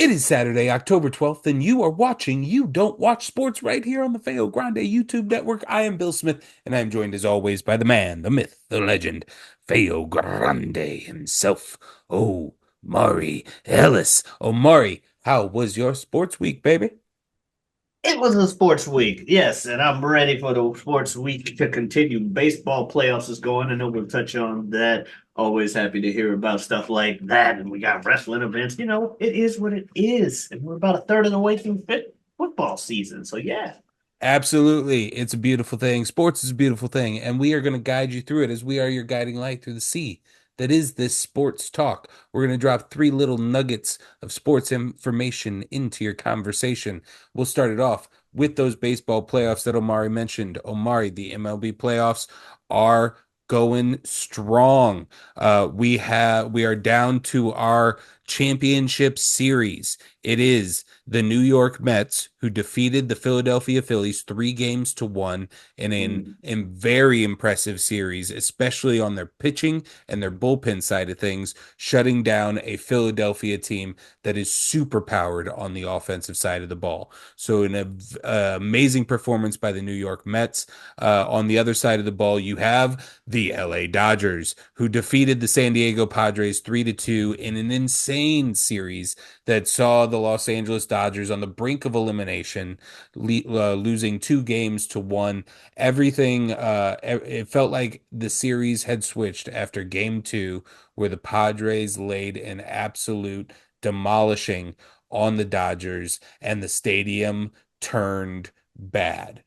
It is Saturday, October 12th, and you are watching You Don't Watch Sports right here on the Feo Grande YouTube network. I am Bill Smith, and I am joined as always by the man, the myth, the legend, Feo Grande himself, Omari Ellis. Omari, how was your sports week, baby? It was a sports week, yes, and I'm ready for the sports week to continue. Baseball playoffs is going. I know we'll touch on that. Always happy to hear about stuff like that. And we got wrestling events. It is what it is. And we're about a third of the way through football season. So, yeah. Absolutely. It's a beautiful thing. Sports is a beautiful thing, and we are going to guide you through it as we are your guiding light through the sea. That is this sports talk. We're going to drop three little nuggets of sports information into your conversation. We'll start it off with those baseball playoffs that Omari mentioned. Omari, the MLB playoffs are going strong. We are down to our championship series. It is the New York Mets, who defeated the Philadelphia Phillies 3 games to 1 in a very impressive series, especially on their pitching and their bullpen side of things, shutting down a Philadelphia team that is super powered on the offensive side of the ball. So, amazing performance by the New York Mets. On the other side of the ball, you have the LA Dodgers, who defeated the San Diego Padres 3-2 in an insane series that saw the Los Angeles Dodgers on the brink of elimination, losing 2 games to 1. Everything, it felt like the series had switched after game 2, where the Padres laid an absolute demolishing on the Dodgers and the stadium turned bad.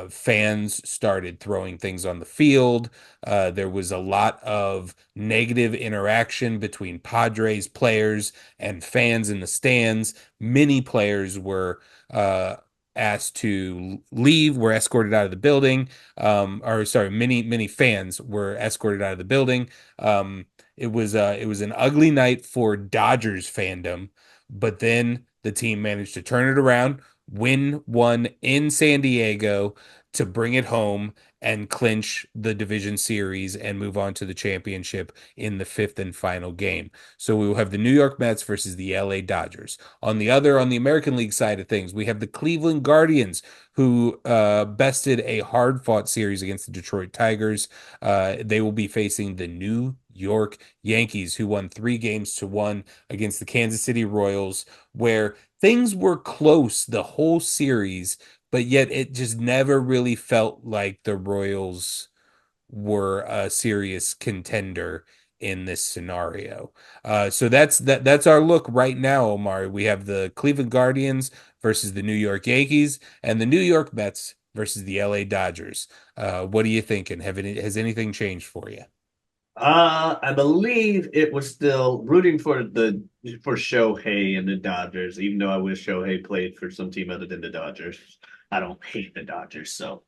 Fans started throwing things on the field. There was a lot of negative interaction between Padres players and fans in the stands. Many players were asked to leave, were escorted out of the building. Or sorry, many fans were escorted out of the building. It was an ugly night for Dodgers fandom, but then the team managed to turn it around, win one in San Diego to bring it home and clinch the division series and move on to the championship in the fifth and final game. So we will have the New York Mets versus the LA Dodgers. On the American League side of things, we have the Cleveland Guardians, who bested a hard-fought series against the Detroit Tigers. They will be facing the New York Yankees, who won 3 games to 1 against the Kansas City Royals, where things were close the whole series, but yet it just never really felt like the Royals were a serious contender in this scenario. So that's our look right now, Omar. We have the Cleveland Guardians versus the New York Yankees and the New York Mets versus the LA Dodgers. What are you thinking? Has anything changed for you? I believe it was still rooting for Shohei and the Dodgers, even though I wish Shohei played for some team other than the Dodgers. I don't hate the Dodgers, so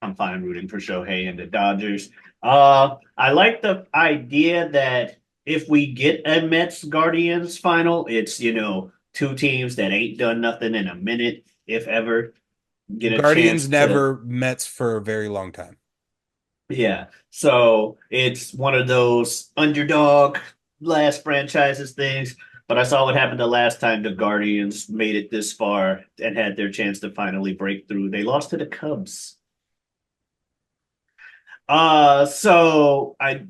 I'm fine rooting for Shohei and the Dodgers. I like the idea that if we get a Mets Guardians final, it's two teams that ain't done nothing in a minute, if ever, get a Guardians chance to. never Mets for a very long time. Yeah. So it's one of those underdog last franchises things. But I saw what happened the last time the Guardians made it this far and had their chance to finally break through. They lost to the Cubs. So I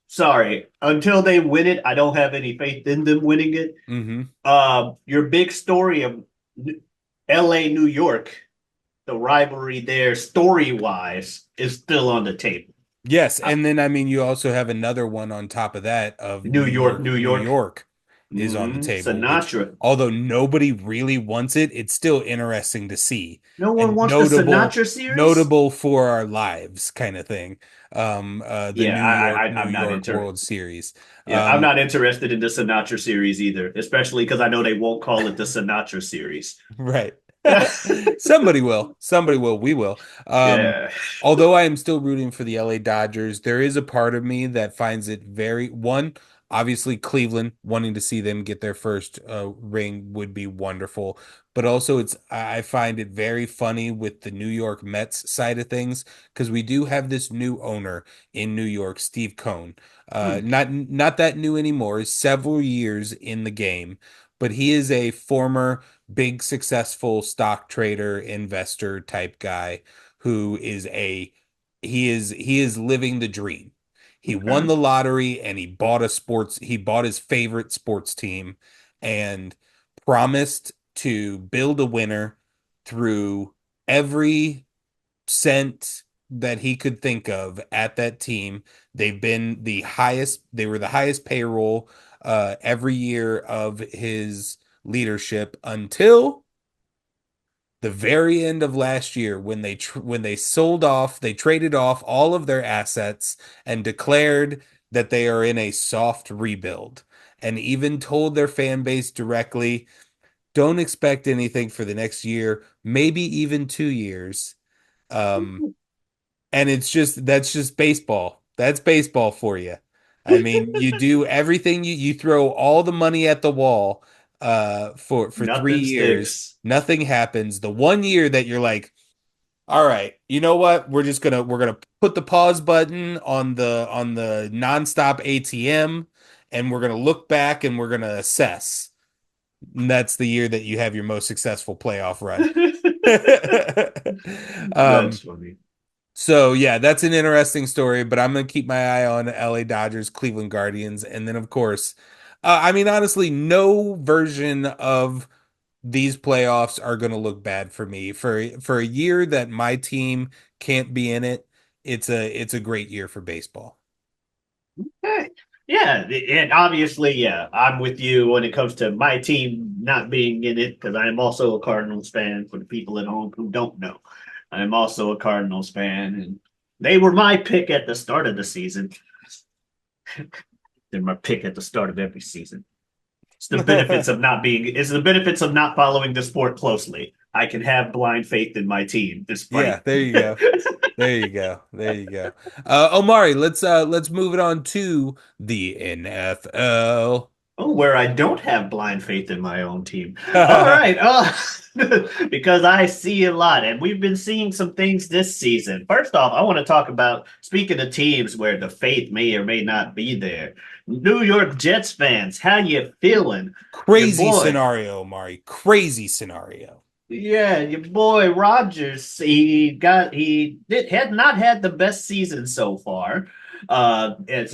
sorry. Until they win it, I don't have any faith in them winning it. Hmm. Your big story of LA, New York, the rivalry there, story wise, is still on the table. Yes, Uh, and then I mean you also have another one on top of that of New York, New New York. York is on the table, which Sinatra. although nobody really wants it, it's still interesting to see No one and wants the Sinatra series. notable for our lives kind of thing. The Yeah, New I'm not York interested. World Series. Yeah, I'm Um, not interested in the Sinatra series either, especially because I know they won't call it the Sinatra series. right. Somebody will. Somebody will. We will. Yeah. Although I am still rooting for the LA Dodgers, there is a part of me that finds it very one, obviously Cleveland wanting to see them get their first ring would be wonderful. But also I find it very funny with the New York Mets side of things because we do have this new owner in New York, Steve Cohn. Hmm. Not that new anymore, several years in the game, but he is a former big successful stock trader, investor type guy who is a he is living the dream. He won Okay. the lottery and he bought his favorite sports team and promised to build a winner through every cent that he could think of at that team. They were the highest payroll every year of his leadership until the very end of last year when they traded off all of their assets and declared that they are in a soft rebuild and even told their fan base directly, don't expect anything for the next year, maybe even 2 years. Um, and that's just baseball. That's baseball for you. I mean, you do everything you throw all the money at the wall for three Nothing years. sticks. Nothing happens. The one year that you're like, all right, you know what? We're gonna put the pause button on the nonstop ATM and we're gonna look back and we're gonna assess. And that's the year that you have your most successful playoff run. That's um, funny. so yeah, that's an interesting story, but I'm gonna keep my eye on LA Dodgers, Cleveland Guardians, and then of course, I mean honestly, no version of these playoffs are gonna look bad for me. For a year that my team can't be in it, it's a great year for baseball. Hey, yeah, and obviously, yeah, I'm with you when it comes to my team not being in it because I am also a Cardinals fan. For the people at home who don't know, I am also a Cardinals fan, and they were my pick at the start of the season. They're my pick at the start of every season. It's the benefits of not following the sport closely. I can have blind faith in my team Yeah, despite. there you go. There you go. There you go. Omari, let's move it on to the NFL. Oh, where I don't have blind faith in my own team. All right. Because I see a lot, and we've been seeing some things this season. First off, I want to talk about speaking of teams where the faith may or may not be there. New York Jets fans, how you feeling? Your Crazy boy, scenario, Omari. Crazy scenario. yeah, your boy Rogers, had not had the best season so far. It's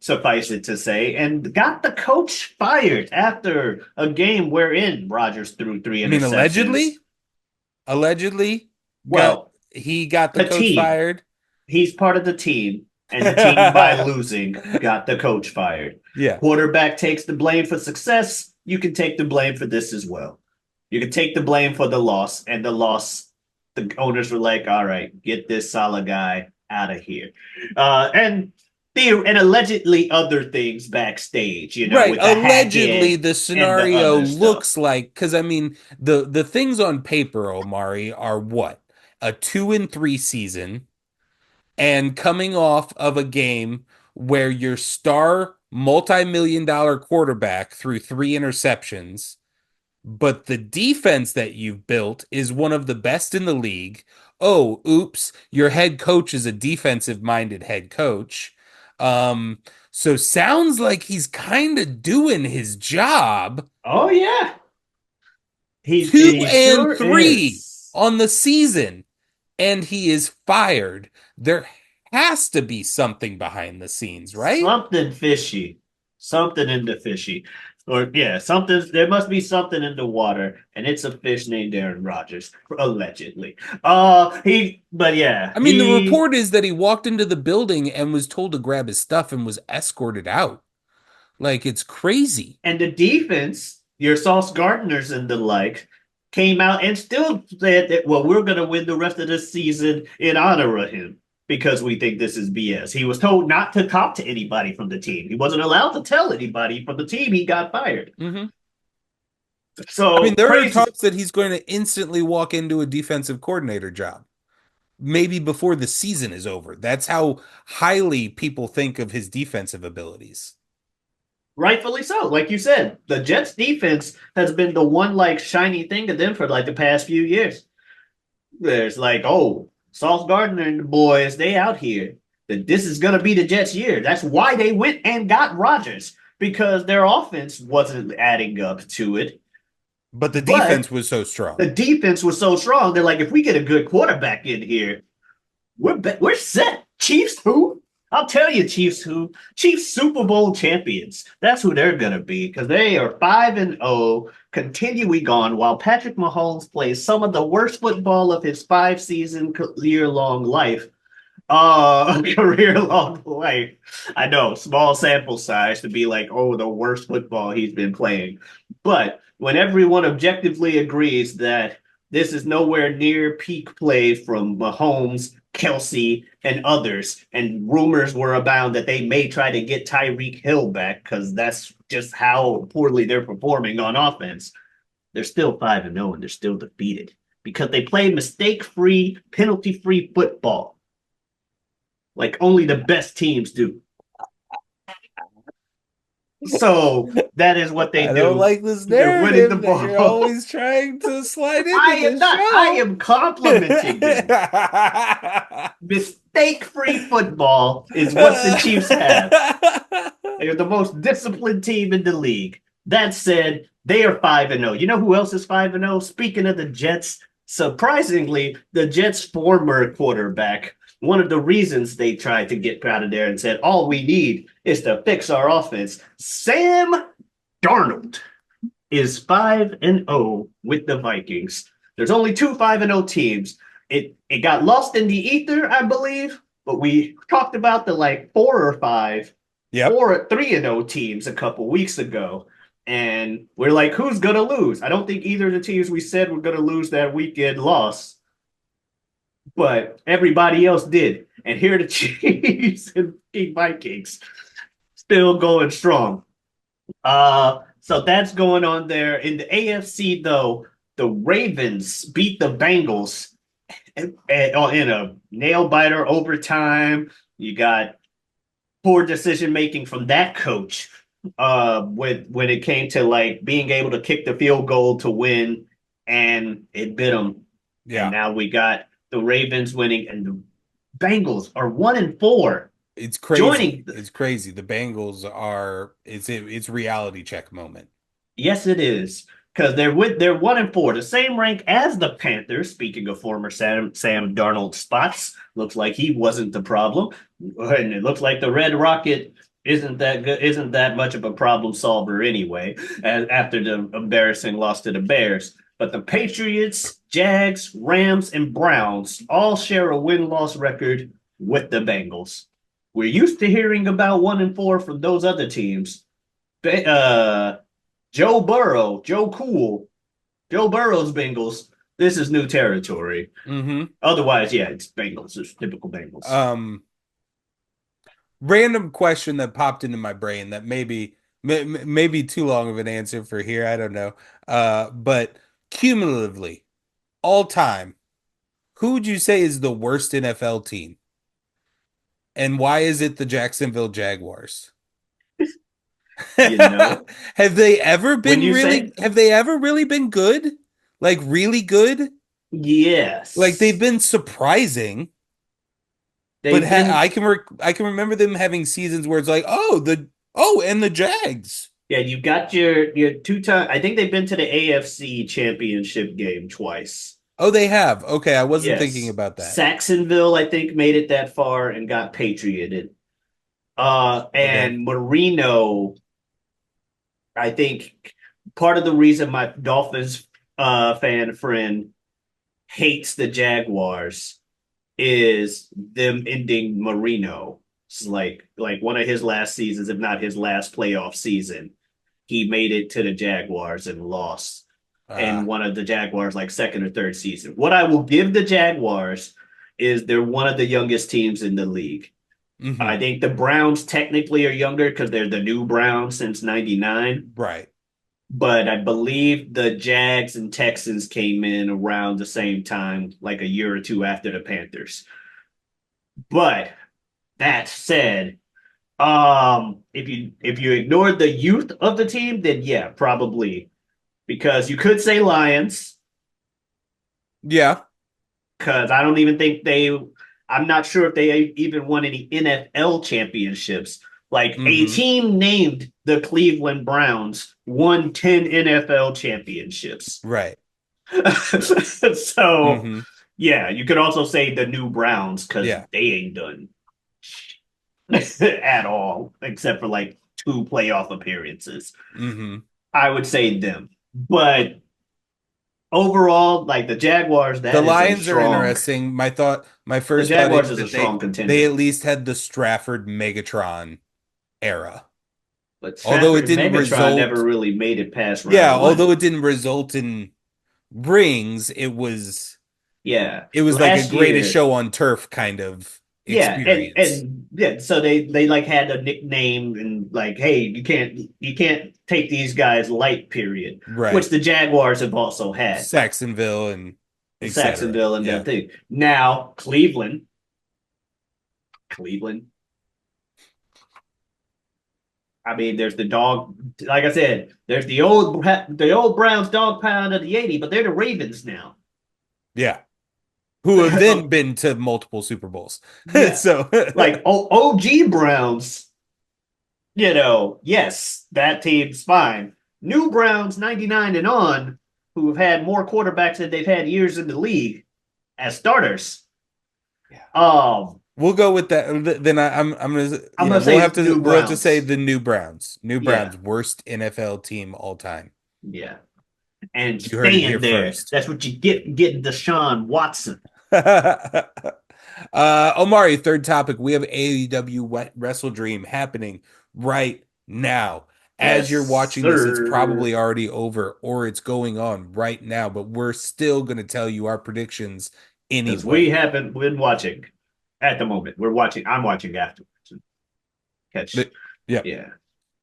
suffice it to say, and got the coach fired after a game wherein Rogers threw three I mean, interceptions. allegedly got Well, he got the the coach team, fired. he's part of the team, and the team by losing got the coach fired. Yeah. Quarterback takes the blame for success. You can take the blame for this as well. You can take the blame for the loss, and the loss, the owners were like, all right, get this Salah guy out of here. And allegedly other things backstage, Right. with the Allegedly, hackhead the and the scenario other stuff. looks like because I mean the things on paper, Omari, are what? A 2-3 season and coming off of a game where your star multi-million dollar quarterback threw three interceptions, but the defense that you've built is one of the best in the league. Oh, oops, your head coach is a defensive minded head coach. Um, so sounds like he's kind of doing his job. Oh yeah, Two he and sure three is. on the season, and he is fired. There has to be something behind the scenes, right? Something fishy. Something in the fishy. Or yeah, something there must be something in the water, and it's a fish named Aaron Rodgers, allegedly. But yeah, I mean, the he report is that he walked into the building and was told to grab his stuff and was escorted out. Like, it's crazy. and the defense, your Sauce Gardners and the like, came out and still said that, well, we're gonna win the rest of the season in honor of him because we think this is BS. He was told not to talk to anybody from the team. He wasn't allowed to tell anybody from the team he got fired. Hmm. I mean, So there are crazy. talks that he's going to instantly walk into a defensive coordinator job, maybe before the season is over. That's how highly people think of his defensive abilities. Rightfully so. Like you said, the Jets defense has been the one like shiny thing to them for like the past few years. There's like, oh, Sauce Gardner and the boys, they out here. That this is gonna be the Jets year. That's why they went and got Rodgers. because their offense wasn't adding up to it. But the But defense was so strong. the defense was so strong. They're like, if we get a good quarterback in here, we're set. Chiefs who? I'll tell you, Chiefs who. Chiefs Super Bowl champions. That's who they're gonna be because they are 5-0, continuing on while Patrick Mahomes plays some of the worst football of his 5-season year long life. Career long life. I know, small sample size to be like, oh, the worst football he's been playing. But when everyone objectively agrees that this is nowhere near peak play from Mahomes, Kelsey, and others, and rumors were abound that they may try to get Tyreek Hill back because that's just how poorly they're performing on offense. They're still 5-0 and they're still defeated because they play mistake free, penalty free football like only the best teams do. So that is what they I don't do. like this They're winning the narrative that you're ball. always trying to slide into I am this not. I show. am complimenting them. Mistake free football is what the Chiefs have. They're the most disciplined team in the league. That said, they are 5-0. You know who else is 5-0? Speaking of the Jets, surprisingly, the Jets' former quarterback, one of the reasons they tried to get out of there and said, all we need is to fix our offense. Sam Darnold is 5-0 with the Vikings. There's only two 5-0 teams. It got lost in the ether, I believe, but we talked about the like 4 or 5 Yep. 3-0 teams a couple weeks ago. And we're like, who's going to lose? I don't think either of the teams we said were going to lose that weekend lost, but everybody else did. And here are the Chiefs and Vikings still going strong. So that's going on there. In the AFC, though, the Ravens beat the Bengals in a nail biter overtime. You got poor decision making from that coach when it came to like being able to kick the field goal to win, and it bit them. And Yeah. now we got the Ravens winning, and the Bengals are 1-4, It's crazy. joining. It's crazy. The Bengals are it's reality check moment. Yes, it is. Because they're 1-4, the same rank as the Panthers. Speaking of former Sam Darnold spots, looks like he wasn't the problem, and it looks like the Red Rocket isn't that good, isn't that much of a problem solver anyway. After the embarrassing loss to the Bears, but the Patriots, Jags, Rams, and Browns all share a win-loss record with the Bengals. We're used to hearing about 1-4 from those other teams. Uh, Joe Burrow, Joe Cool, Joe Burrow's Bengals. This is new territory. Mm-hmm. Otherwise, yeah, it's Bengals. It's typical Bengals. Random question that popped into my brain that maybe too long of an answer for here. I don't know. But cumulatively, all time, who would you say is the worst NFL team? And why is it the Jacksonville Jaguars? You know, Have they ever when been you really say have they ever really been good? Like really good? Like they've yes, been surprising, but they've been. I can remember them having seasons where it's like, and the Jags. Yeah, you got your 2 time. I think they've been to the AFC Championship game twice. Oh, they have. Okay, I wasn't thinking Yes, about that. Saxonville, I think, made it that far and got patrioted. Okay. And Marino, I think part of the reason my Dolphins fan friend hates the Jaguars is them ending Marino. It's like one of his last seasons, if not his last playoff season. He made it to the Jaguars and lost. Uh And one of the Jaguars, like second or third season. What I will give the Jaguars is they're one of the youngest teams in the league. I hmm think the Browns technically are younger because they're the new Browns since '99. Right. But I believe the Jags and Texans came in around the same time, like a year or two after the Panthers. But that said, if you ignored the youth of the team, then yeah, probably because you could say Lions Yeah. because I don't even think they. I'm not sure if they even won any NFL championships, Like a Mm-hmm. team named the Cleveland Browns won 10 NFL championships. Right. So, Mm-hmm. yeah, you could also say the new Browns because Yeah. they ain't done at all, except for like two playoff appearances. Mm-hmm. I would say them. But overall, like the Jaguars, The that is a Lions are strong. interesting. My The first thought is Jaguars is a that strong they contender. at least had the Strafford Megatron era. But Although it Stafford and didn't Megatron never result, really made it past yeah, round although one. it didn't result in rings, Yeah. it was like a Last greatest year, show on turf kind of yeah, experience. yeah, so they like had a nickname and like, hey, you can't take these guys light, period. Which Right. the Jaguars have also had. Saxonville and etc. Saxonville and Yeah. that thing. Now Cleveland. I mean, there's the dog. Like I said, there's the old Browns dog pound of the '80s, but they're the Ravens now. Yeah. Who have then been to multiple Super Bowls. Yeah, So like OG Browns. Yes, that team's fine. New Browns, 99 and on, who have had more quarterbacks than they've had years in the league as starters. yeah. Um, We'll go with that. Then I'm gonna I'm yeah, gonna say New we'll have to say Browns. the New Browns. New Yeah, Browns, worst NFL team all time. yeah, and You heard it here staying there. first. That's what you get getting Deshaun Watson. Omari, third topic. We have AEW Wrestle Dream happening right now. As Yes, you're watching this, it's sir. probably already over or it's going on right now, but we're still going to tell you our predictions Because we anyway. haven't been watching at the moment. We're watching. I'm watching afterwards. Catch. But, yeah. Yeah.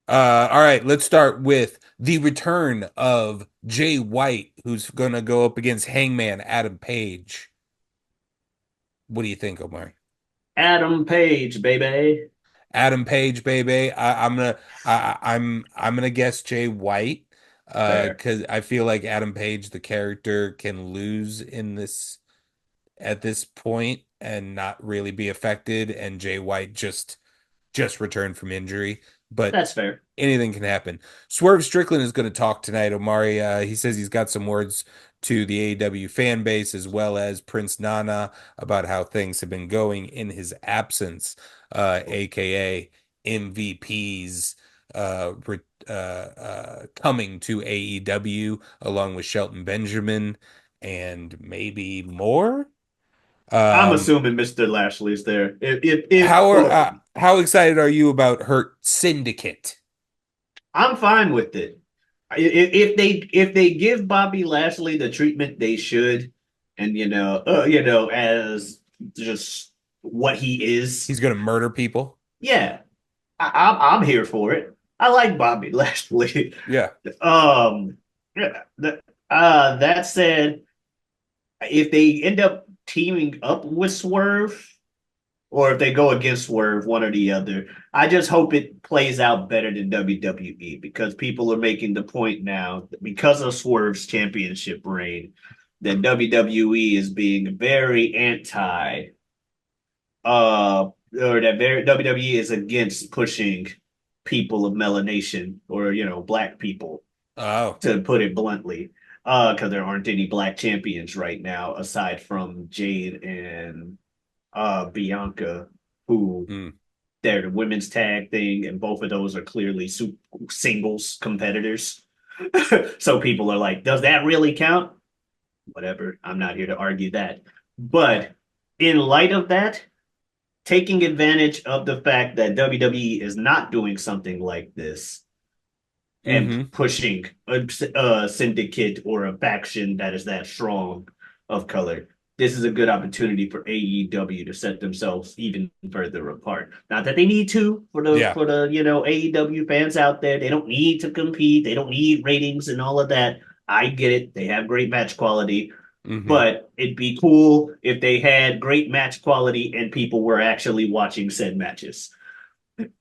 All right, let's start with the return of Jay White, who's going to go up against Hangman Adam Page. What do you think, Omari? Adam Page, baby. Adam Page, baby. I'm gonna guess Jay White, Fair. because I feel like Adam Page, the character, can lose in this at this point and not really be affected, and Jay White just returned from injury, but That's fair. anything can happen. Swerve Strickland is going to talk tonight, Omari. He says he's got some words to the AEW fan base as well as Prince Nana about how things have been going in his absence, aka MVPs coming to AEW along with Shelton Benjamin and maybe more. I'm Um, assuming Mr. Lashley's there. If well, how excited are you about Hurt Syndicate? I'm fine with it. If they give Bobby Lashley the treatment they should, and as just what he is, He's going to murder people. yeah, I'm here for it. I like Bobby Lashley. Yeah. Yeah. That said, if they end up teaming up with Swerve, or if they go against Swerve, one or the other. I just hope it plays out better than WWE because people are making the point now that because of Swerve's championship reign, that WWE is being very anti, or that WWE is against pushing people of melanation or black people, Oh. to put it bluntly. Because there aren't any black champions right now aside from Jade and Bianca, who Mm. they're the women's tag thing, and both of those are clearly singles competitors. So people are like, does that really count? Whatever. I'm not here to argue that. But in light of that, taking advantage of the fact that WWE is not doing something like this and Hmm. pushing a syndicate or a faction that is that strong of color. This is a good opportunity for AEW to set themselves even further apart. Not that they need to Yeah. for the AEW fans out there. They don't need to compete. They don't need ratings and all of that. I get it. They have great match quality, Hmm. but it'd be cool if they had great match quality and people were actually watching said matches.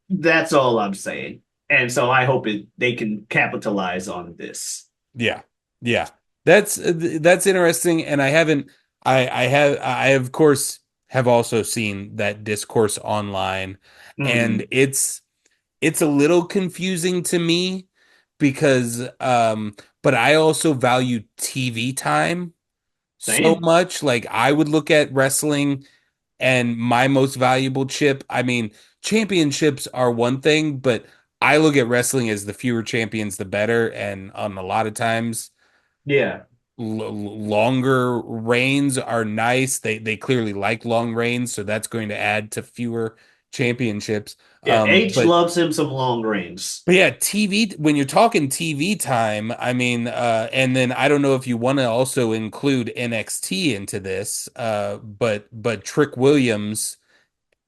That's all I'm saying. And so I hope they can capitalize on this. Yeah. Yeah. That's interesting. And I of course have also seen that discourse online, and Mm-hmm. it's a little confusing to me because but I also value TV time so Same. much. Like I would look at wrestling and my most valuable chip. I mean, championships are one thing, but I look at wrestling as the fewer champions, the better. And a lot of times, Yeah. longer reigns are nice. They clearly like long reigns, so that's going to add to fewer championships. Yeah. H But loves him some long reigns. yeah, TV, when you're talking TV time, I mean, and then I don't know if you want to also include NXT into this, but Trick Williams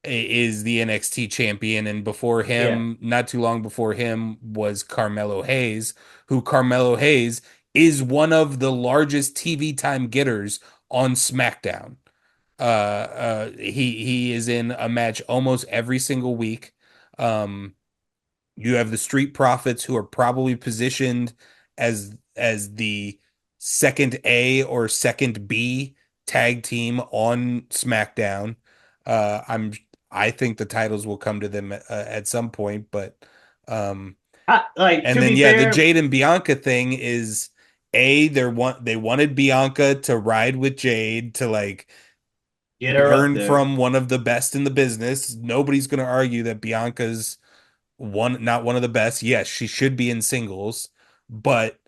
is the NXT champion, and before Yeah. him, not too long before him, was Carmelo Hayes, who Carmelo Hayes is one of the largest TV time getters on SmackDown. He is in a match almost every single week. Um, you have the Street Profits who are probably positioned as the second A or second B tag team on SmackDown. I'm I think the titles will come to them at some point, but um Like and to then be yeah, the fair, Jade and Bianca thing is they wanted Bianca to ride with Jade to like get her up learn there. from one of the best in the business. Nobody's going to argue that Bianca's not one of the best. Yes, she should be in singles, but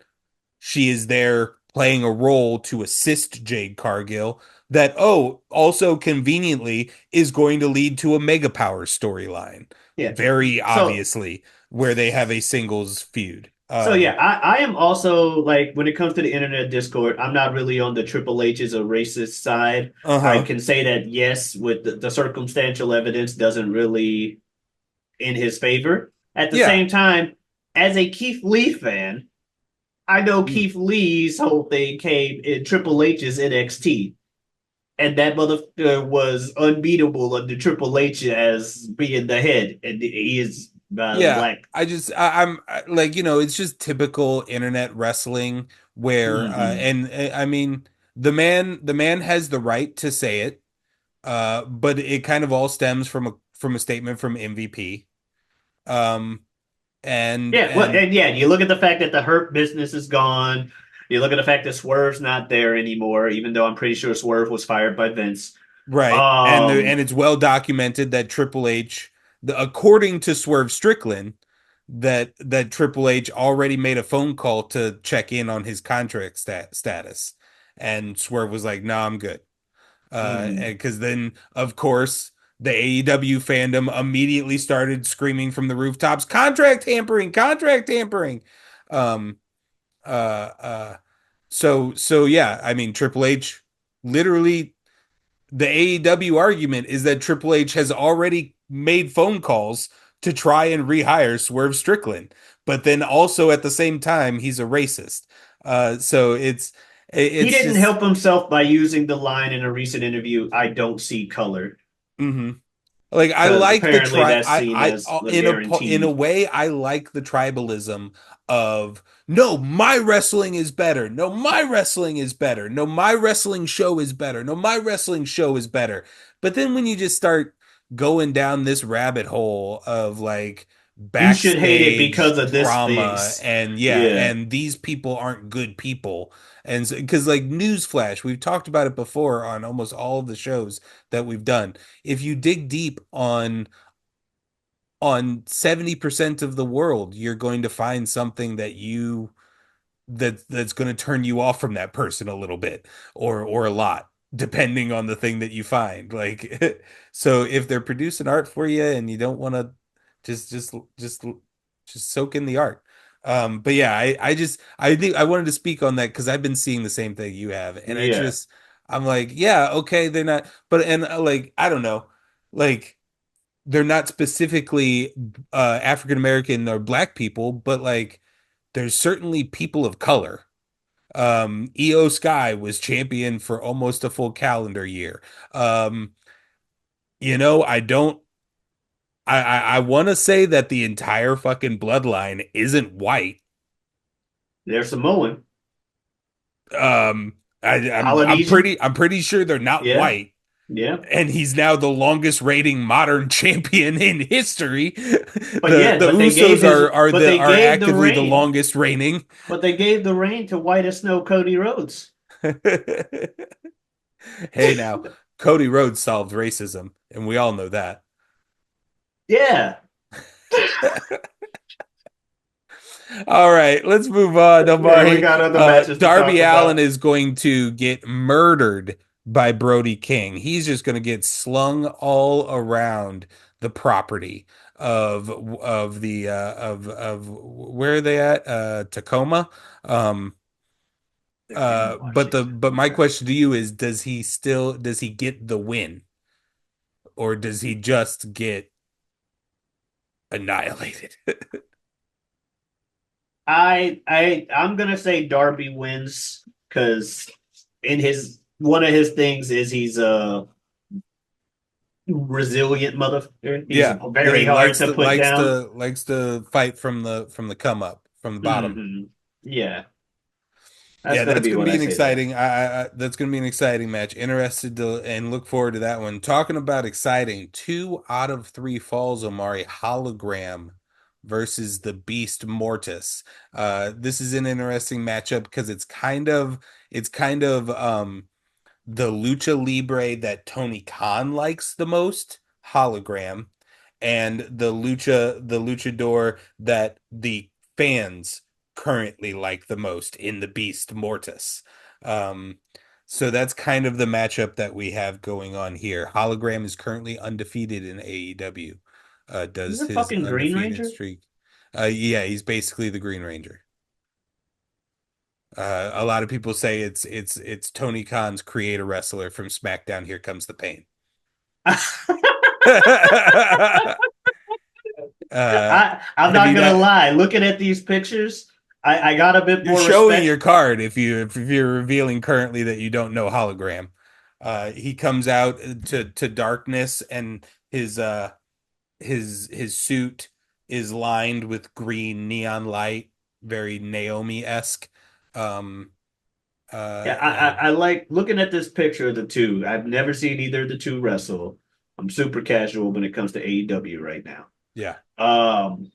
she is there playing a role to assist Jade Cargill that also conveniently is going to lead to a Mega Power storyline. Yeah. Very So obviously, where they have a singles feud. So yeah, I am also like when it comes to the internet Discord, I'm not really on the Triple H's or racist side. I Uh-huh. can say that yes, with the circumstantial evidence doesn't really in his favor. At the Yeah. same time, as a Keith Lee fan, I know Mm. Keith Lee's whole thing came in Triple H's NXT, and that motherfucker was unbeatable under Triple H as being the head, and he is Yeah, black. like, it's just typical internet wrestling where Mm-hmm. I mean, the man has the right to say it, but it kind of all stems from a statement from MVP. Um, and Yeah, well, and and yeah, you look at the fact that the Hurt business is gone. You look at the fact that Swerve's not there anymore, even though I'm pretty sure Swerve was fired by Vince. right, and Um, it's well documented that Triple H, according to Swerve Strickland, that Triple H already made a phone call to check in on his contract status, and Swerve was like, "No, I'm good." mm, Because then, of course, the AEW fandom immediately started screaming from the rooftops, "Contract tampering, contract tampering." Um, uh, uh, so yeah, I mean, Triple H literally, the AEW argument is that Triple H has already made phone calls to try and rehire Swerve Strickland, but then also at the same time he's a racist. So he it's didn't just help himself by using the line in a recent interview, "I don't see color," mhm. Like I because like the apparently tri that's seen as the in a guarantee. way I like the tribalism of no, my wrestling is better. No, my wrestling is better. No, my wrestling show is better. No, my wrestling show is better. But then when you just start going down this rabbit hole of like You should hate it backstage because of this drama things. and yeah, Yeah. and these people aren't good people. And because like newsflash, we've talked about it before on almost all of the shows that we've done. If you dig deep on 70% of the world, you're going to find something that's going to turn you off from that person a little bit or a lot, depending on the thing that you find. Like so if they're producing art for you and you don't want to just just just just soak in the art. But yeah, I think I wanted to speak on that because I've been seeing the same thing you have, and Yeah. I'm like, yeah, okay, they're not, but and like I don't know, like they're not specifically African American or black people, but like there's certainly people of color. EO Sky was champion for almost a full calendar year. Um, I don't I want to say that the entire fucking bloodline isn't white. There's Um, I'm Polynesian. pretty sure they're not Yeah. white. Yeah. And he's now the longest reigning modern champion in history. But yeah, The Usos they are gave the actively the reign, longest reigning. but they gave the reign to White as Snow Cody Rhodes. Hey now, Cody Rhodes solved racism, and we all know that. Yeah. All right, let's move on, Yeah, we Omari. got other matches to talk Darby Allin about. is going to get murdered by Brody King. He's just going to get slung all around the property of where are they at? Tacoma. Um, They're in Washington. but my Okay. question to you is, does he get the win, or does he just get annihilated? I'm gonna say Darby wins because in his one of his things is he's a resilient motherfucker. He's Yeah, yeah, very he hard to put down. likes to fight from the come up from the bottom. Yeah, that's Yeah, gonna that's be going to when be I an say that. exciting. That's going to be an exciting match. Interested to and look forward to that one. Talking about exciting, 2 out of 3 falls. Omari hologram versus the Beast Mortis. This is an interesting matchup because it's kind of the lucha libre that Tony Khan likes the most, hologram, and the luchador that the fans currently like the most in the Beast Mortis. Um, so that's kind of the matchup that we have going on here. Hologram is currently undefeated in AEW. He's Does a his fucking Green undefeated Ranger. streak. Yeah, he's basically the Green Ranger. A lot of people say it's Tony Khan's creator wrestler from SmackDown. Here comes the pain. I'm have not you gonna not? lie. Looking at these pictures, I got a bit You're more showing respect. your card if you're revealing currently that you don't know hologram. He comes out to darkness, and his suit is lined with green neon light, very Naomi-esque. Um, Yeah, and I like looking at this picture of the two. I've never seen either of the two wrestle. I'm super casual when it comes to AEW right now. yeah, Um,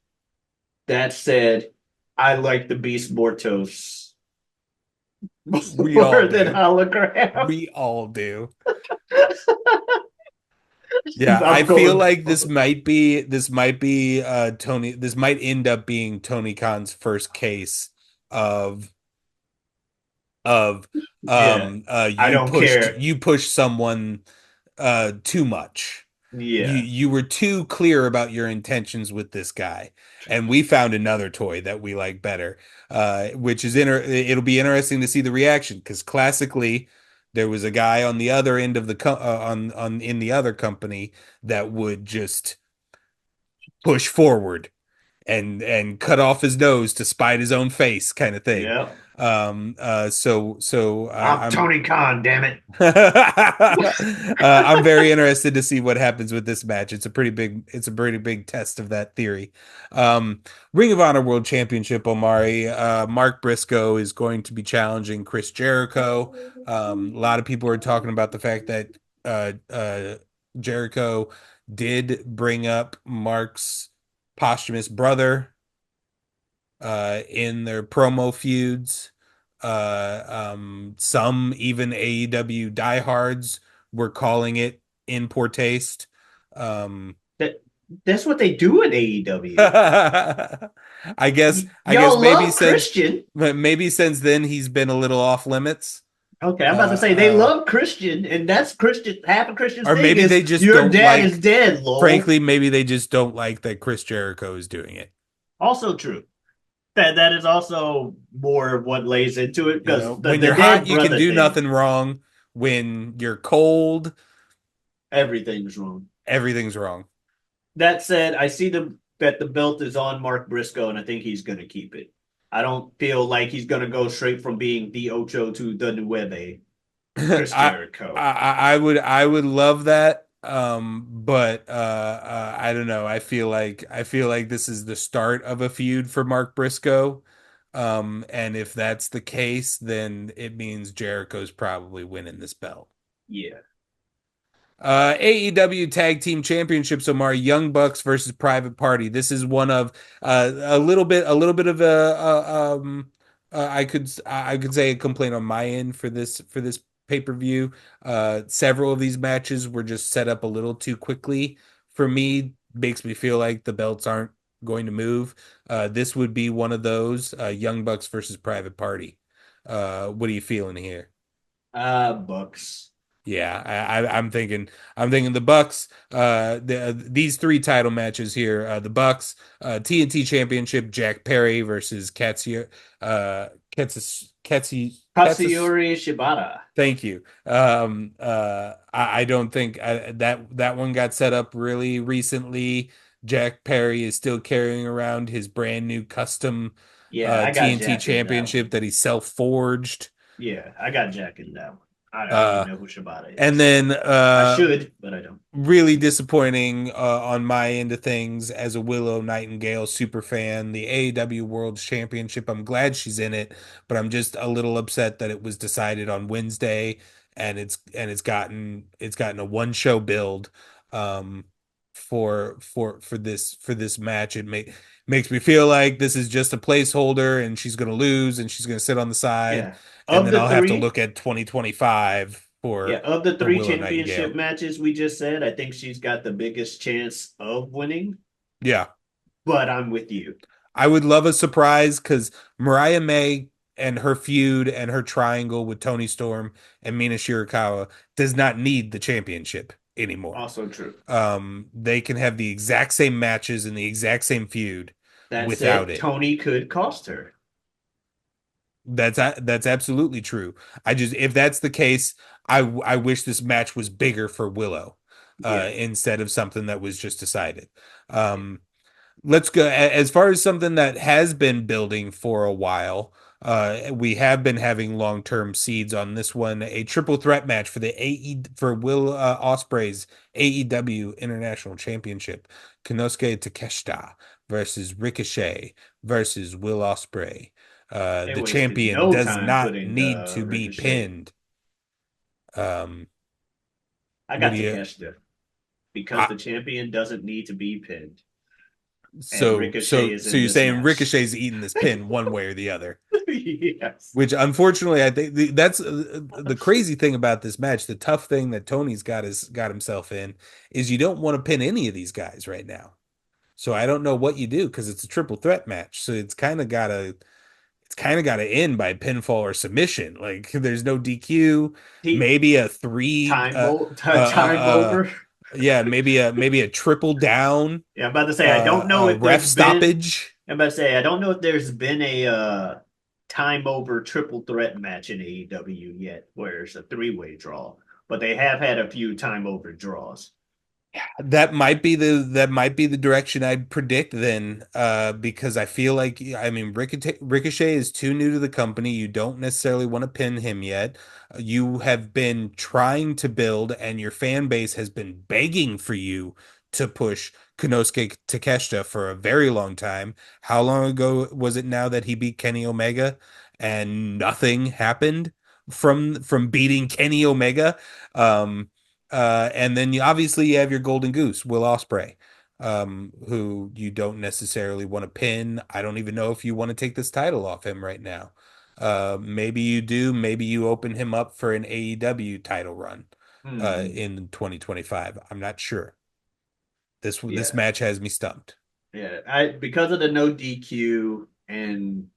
that said, I like the Beast Mortos we all more than do. Hologram. We all do. Yeah, I I'm feel going. like this might end up being Tony Khan's first case of of Yeah, I don't care. you pushed someone too much. Yeah, You were too clear about your intentions with this guy, and we found another toy that we like better, which is it'll be interesting to see the reaction because classically there was a guy on the other end of on in the other company that would just push forward and cut off his nose to spite his own face kind of thing. yeah. I'm I'm Tony Khan, damn it. I'm very interested to see what happens with this match. It's a pretty big test of that theory. Ring of Honor World Championship, Omari. Mark Briscoe is going to be challenging Chris Jericho. A lot of people are talking about the fact that Jericho did bring up Mark's posthumous brother in their promo feuds. Some even AEW diehards were calling it in poor taste. Um, That that's what they do in AEW. I guess Y'all love Christian. maybe since then he's been a little off limits. Okay, I'm about to Uh, say they uh, love Christian, and that's Christian. Half of Christian's or thing maybe is they just your don't dad is like. dead. Lol. Frankly, maybe they just don't like that Chris Jericho is doing it. Also true. That is also more of what lays into it You because know, the when the you're hot, dead you can brother do thing, nothing wrong. When you're cold, everything's wrong. everything's wrong. That said, I see that the belt is on Mark Briscoe, and I think he's going to keep it. I don't feel like he's going to go straight from being the Ocho to the Nueve, Chris I, Jericho. I would love that. But I don't know. I feel like this is the start of a feud for Mark Briscoe. And if that's the case, then it means Jericho's probably winning this belt. Yeah. AEW Tag Team Championships, Omar, Young Bucks versus Private Party. This is one of a little bit of I could say a complaint on my end for this pay-per-view. Several of these matches were just set up a little too quickly for me. Makes me feel like the belts aren't going to move. This would be one of those, Young Bucks versus Private Party. What are you feeling here? Bucks. Yeah, I'm thinking the Bucks. These three title matches here, the Bucks, TNT Championship, Jack Perry versus Katsu. Katsuyori Shibata. Thank you. I don't think that one got set up really recently. Jack Perry is still carrying around his brand new custom Yeah, I got TNT Jack in that Championship one. that he self-forged. Yeah, I got Jack in that one. I don't even Uh, know who Shibata and is. then I should, but I don't. really disappointing on my end of things as a Willow Nightingale super fan. The AEW World Championship, I'm glad she's in it, but I'm just a little upset that it was decided on Wednesday and it's gotten a one show build um for this match. Makes me feel like this is just a placeholder and she's going to lose and she's going to sit on the side Yeah. and Of then the I'll have to three, look at 2025 yeah, for of the for three Willow championship Nightingale. matches we just said, I think she's got the biggest chance of winning, Yeah. but I'm with you. I would love a surprise because Mariah May and her feud and her triangle with Tony Storm and Mina Shirakawa does not need the championship anymore. Also true. They can have the exact same matches and the exact same feud That without said, it. Tony could cost her. That's absolutely true. If that's the case, I wish this match was bigger for Willow, Yeah. instead of something that was just decided. Um, let's go as far as something that has been building for a while. We have been having long-term seeds on this one, a triple threat match for the Will Ospreay's AEW International Championship. Konosuke Takeshita versus Ricochet versus Will Ospreay. They The wasted champion no does time not putting need to be Ricochet. pinned. Um, I what got do you? Takeshita because I, the champion doesn't need to be pinned, and so Ricochet so is so in you're this saying match. Ricochet's eating this pin one way or the other? Yes. Which unfortunately, I think that's the crazy thing about this match. The tough thing that Tony's got himself in is you don't want to pin any of these guys right now. So I don't know what you do because it's a triple threat match. So it's kind of gotta end by pinfall or submission. Like there's no DQ, He maybe a three, time over. yeah, maybe a triple down, Yeah, I'm about to say I don't know if ref there's been. stoppage. I'm about to say I don't know if there's been a time over triple threat match in AEW yet, where it's a three-way draw, but they have had a few time over draws. That might be the direction I'd predict then, because I feel like I mean Ricochet is too new to the company. You don't necessarily want to pin him yet. You have been trying to build, and your fan base has been begging for you to push Konosuke Takeshita for a very long time. How long ago was it now that he beat Kenny Omega, and nothing happened from beating Kenny Omega? Um, and then obviously you have your golden goose, Will Ospreay, who you don't necessarily want to pin. I don't even know if you want to take this title off him right now. Maybe you do. Maybe you open him up for an AEW title run Hmm. in 2025. I'm not sure. This Yeah, match has me stumped. yeah. I because of the no DQ and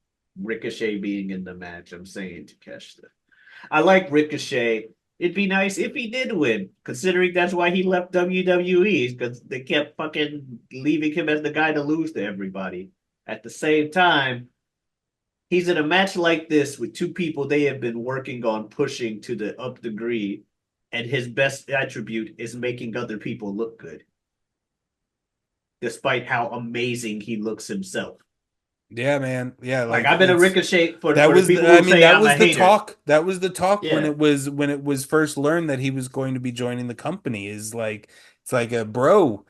Ricochet being in the match, I'm saying Takeshita. I like Ricochet. It'd be nice if he did win, considering that's why he left WWE, because they kept fucking leaving him as the guy to lose to everybody. At the same time, he's in a match like this with two people they have been working on pushing to the up degree, and his best attribute is making other people look good, despite how amazing he looks himself. Yeah, man. Yeah, Like like I've been a it's Ricochet that for the was people I who mean say that I'm a was the hater. talk. That was the talk when Yeah, it was first learned that he was going to be joining the company is like it's like a bro.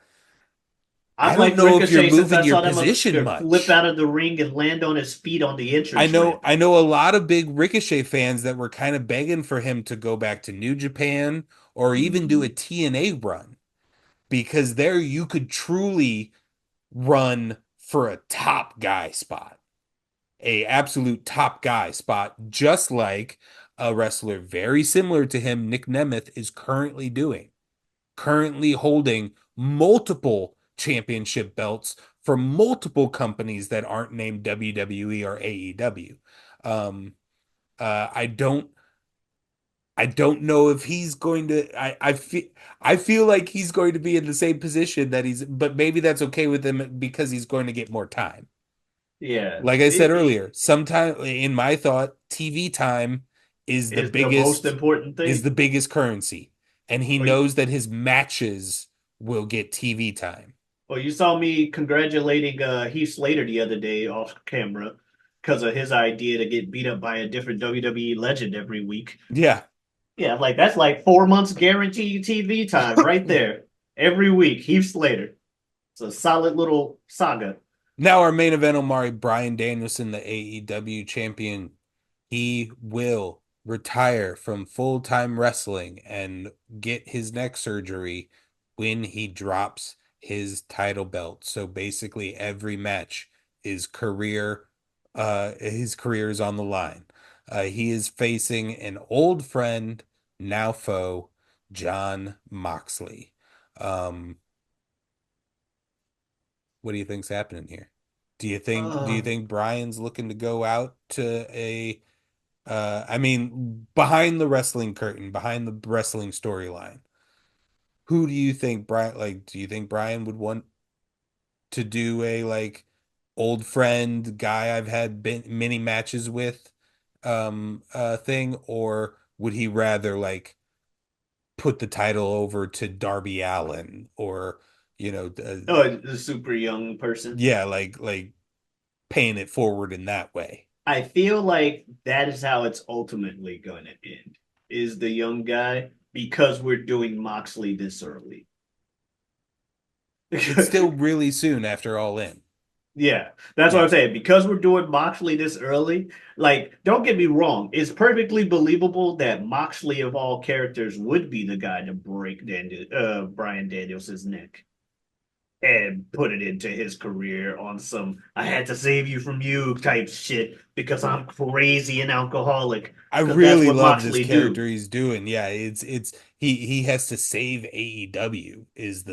I I've don't liked know if you're Ricochet since I moving your saw that position motherfucker flip much. out of the ring and land on his feet on the I entrance know ramp. I know a lot of big Ricochet fans that were kind of begging for him to go back to New Japan or even do a Mhm. TNA run, because there you could truly run for a top guy spot, a absolute top guy spot, just like a wrestler very similar to him, Nick Nemeth, is currently doing, currently holding multiple championship belts for multiple companies that aren't named WWE or AEW. Um, I don't know if he's going to. I feel like he's going to be in the same position that he's, but maybe that's okay with him because he's going to get more time. Yeah, Like I said it earlier, sometime in my thought, TV time is the is the most biggest important is thing. the biggest currency, and he Or you, knows that his matches will get TV time. or you saw me congratulating Heath Slater the other day off camera because of his idea to get beat up by a different WWE legend every week. Yeah. Yeah, like that's like 4 months guaranteed TV time right there every week. Heath Slater. It's a solid little saga. Now our main event, Omari, Brian Danielson, the AEW champion, he will retire from full-time wrestling and get his neck surgery when he drops his title belt. So basically every match is his career is on the line. He is facing an old friend, now foe, Jon Moxley. Um, what do you think's happening here? Do you think Brian's looking to go out to a I mean, behind the wrestling curtain, behind the wrestling storyline, who do you think Brian, like, do you think Brian would want to do a like old friend guy I've had many matches with thing, or would he rather like put the title over to Darby Allin, or Oh, a super young person. yeah, like paying it forward in that way? I feel like that is how it's ultimately going to end. Is the young guy because we're doing Moxley this early? It's still really soon after All In. Yeah, that's what I'm Yeah. saying. Because we're doing Moxley this early, like, don't get me wrong, it's perfectly believable that Moxley of all characters would be the guy to break Brian Danielson's neck and put it into his career on some "I had to save you from you" type shit because I'm crazy and alcoholic. I Because that's really what love this Moxley do. character he's doing. Yeah, it's he has to save AEW is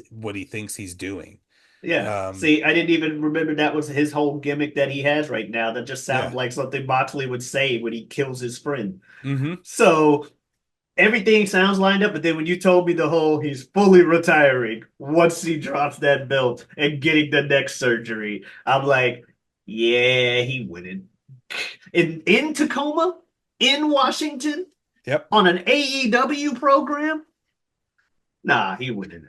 what he thinks he's doing. Yeah. Um, See, I didn't even remember that was his whole gimmick that he has right now. That just sounds yeah. like something Moxley would say when he kills his friend. Hmm. So everything sounds lined up, but then when you told me the whole he's fully retiring once he drops that belt and getting the neck surgery, I'm like, yeah, he wouldn't. In Tacoma, in Washington, Yep. on an AEW program, nah, he wouldn't.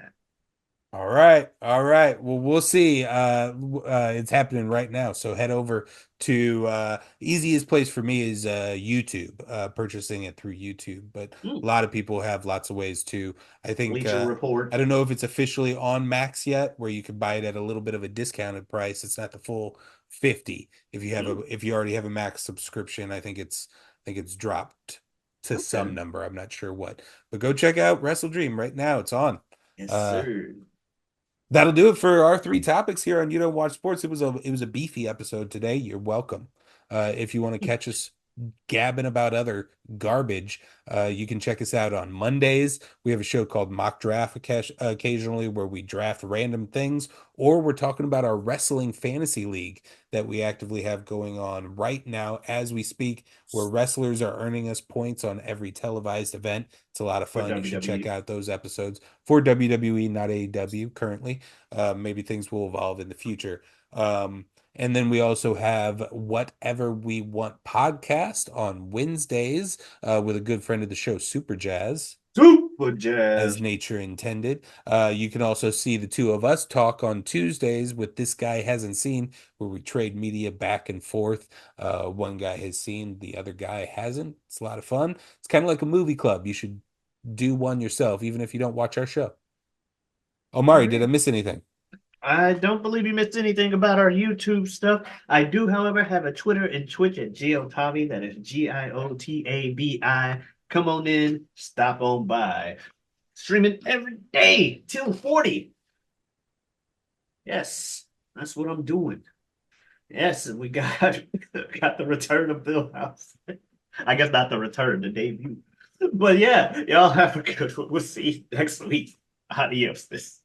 All right. All right. Well, we'll see. It's happening right now. So head over to easiest place for me is YouTube, purchasing it through YouTube. But a Hmm. lot of people have lots of ways to. I think Bleacher I Report. don't know if it's officially on Max yet, where you can buy it at a little bit of a discounted price. It's not the full 50. Hmm. If you already have a Max subscription, I think it's dropped to some Okay. number. I'm not sure what. But go check out Wrestle Dream right now. It's on. Yes, Uh sir. That'll do it for our three topics here on You Don't Watch Sports. It was a beefy episode today. You're welcome. If you want to catch us gabbing about other garbage, you can check us out on Mondays. We have a show called Mock Draft occasionally where we draft random things, or we're talking about our wrestling fantasy league that we actively have going on right now as we speak, where wrestlers are earning us points on every televised event. It's a lot of For fun. You should check WWE. out those episodes for WWE, not AEW currently. Maybe things will evolve in the future. And then we also have Whatever We Want podcast on Wednesdays with a good friend of the show, Super Jazz, Super as Jazz. nature intended. You can also see the two of us talk on Tuesdays with This Guy Hasn't Seen, where we trade media back and forth. One guy has seen, the other guy hasn't. It's a lot of fun. It's kind of like a movie club. You should do one yourself, even if you don't watch our show. All Omari, did I right. miss anything? I don't believe you missed anything about our YouTube stuff. I do, however, have a Twitter and Twitch at Giotavi. That is Giotabi. Come on in, stop on by. Streaming every day till 40. Yes, that's what I'm doing. Yes, and we got got the return of Bill House. I guess not the return, the debut. But yeah, y'all have a good one. We'll see you next week. Adios. This.